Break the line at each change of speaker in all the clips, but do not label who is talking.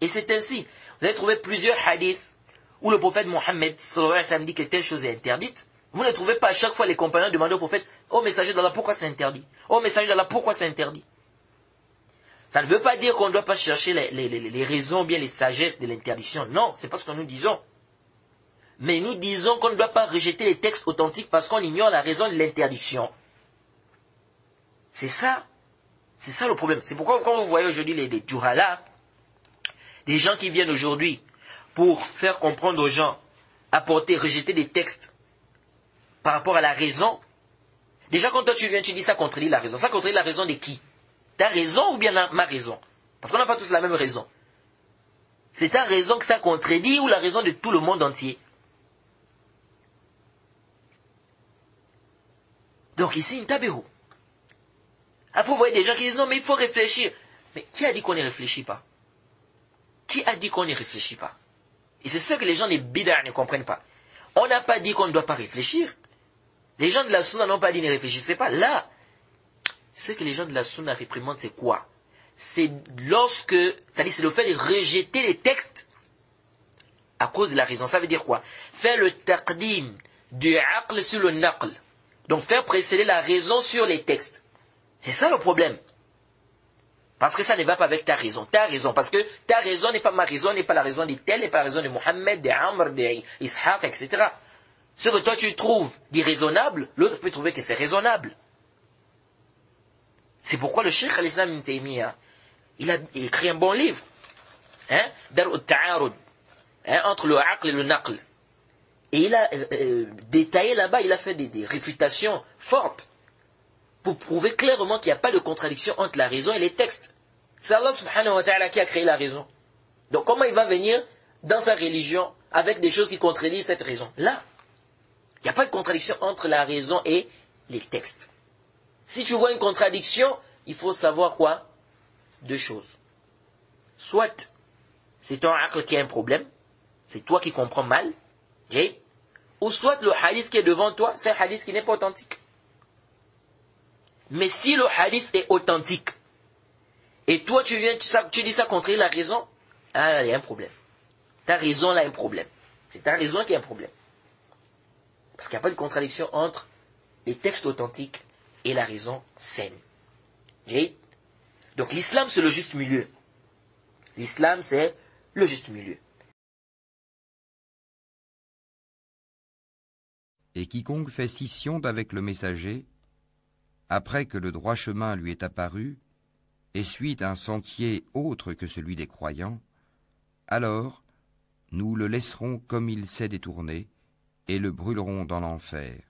Et c'est ainsi. Vous allez trouver plusieurs hadiths où le prophète Mohammed sallallahu alayhi wa sallam dit que telle chose est interdite. Vous ne trouvez pas à chaque fois les compagnons demander au prophète, oh messager d'Allah, pourquoi c'est interdit? Oh messager d'Allah, pourquoi c'est interdit? Ça ne veut pas dire qu'on ne doit pas chercher les raisons, bien les sagesses de l'interdiction. Non, c'est pas ce que nous disons. Mais nous disons qu'on ne doit pas rejeter les textes authentiques parce qu'on ignore la raison de l'interdiction. C'est ça le problème. C'est pourquoi quand vous voyez aujourd'hui les djouhala, des gens qui viennent aujourd'hui pour faire comprendre aux gens, rejeter des textes par rapport à la raison. Déjà quand toi tu viens, tu dis ça contredit la raison. Ça contredit la raison de qui? Ta raison ou bien ma raison? Parce qu'on n'a pas tous la même raison. C'est ta raison que ça contredit ou la raison de tout le monde entier? Donc ici, une tabérou. Après, vous voyez des gens qui disent non, mais il faut réfléchir. Mais qui a dit qu'on ne réfléchit pas? Qui a dit qu'on ne réfléchit pas? Et c'est ce que les gens des bid'ah ne comprennent pas. On n'a pas dit qu'on ne doit pas réfléchir. Les gens de la sunna n'ont pas dit ne réfléchissez pas. Là, ce que les gens de la sunna réprimandent, c'est quoi? C'est c'est le fait de rejeter les textes à cause de la raison. Ça veut dire quoi? Faire le taqdim du aql sur le naql. Donc faire précéder la raison sur les textes. C'est ça le problème. Parce que ça ne va pas avec ta raison. Ta raison. Parce que ta raison n'est pas ma raison, n'est pas la raison de tel, n'est pas la raison de Mohammed, de Amr, de Ishaq, etc. Ce que toi tu trouves d'irraisonnable, l'autre peut trouver que c'est raisonnable. C'est pourquoi le Cheikh al-Islam Ibn Taymiyyah, il a écrit un bon livre. Dar al-Ta'arud. Entre le aql et le naql. Et il a détaillé là-bas, il a fait des réfutations fortes pour prouver clairement qu'il n'y a pas de contradiction entre la raison et les textes. C'est Allah subhanahu wa ta'ala qui a créé la raison. Donc comment il va venir dans sa religion avec des choses qui contredisent cette raison? Là, il n'y a pas de contradiction entre la raison et les textes. Si tu vois une contradiction, il faut savoir quoi? Deux choses. Soit c'est ton aql qui a un problème, c'est toi qui comprends mal, ou soit le hadith qui est devant toi, c'est un hadith qui n'est pas authentique. Mais si le hadith est authentique, et toi tu dis ça contre la raison, il y a un problème. Ta raison là a un problème. C'est ta raison qui a un problème. Parce qu'il n'y a pas de contradiction entre les textes authentiques et la raison saine. Donc l'islam c'est le juste milieu. L'islam c'est le juste milieu.
Et quiconque fait scission d'avec le messager, après que le droit chemin lui est apparu, et suit un sentier autre que celui des croyants, alors nous le laisserons comme il s'est détourné, et le brûlerons dans l'enfer.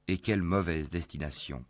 Et quelle mauvaise destination!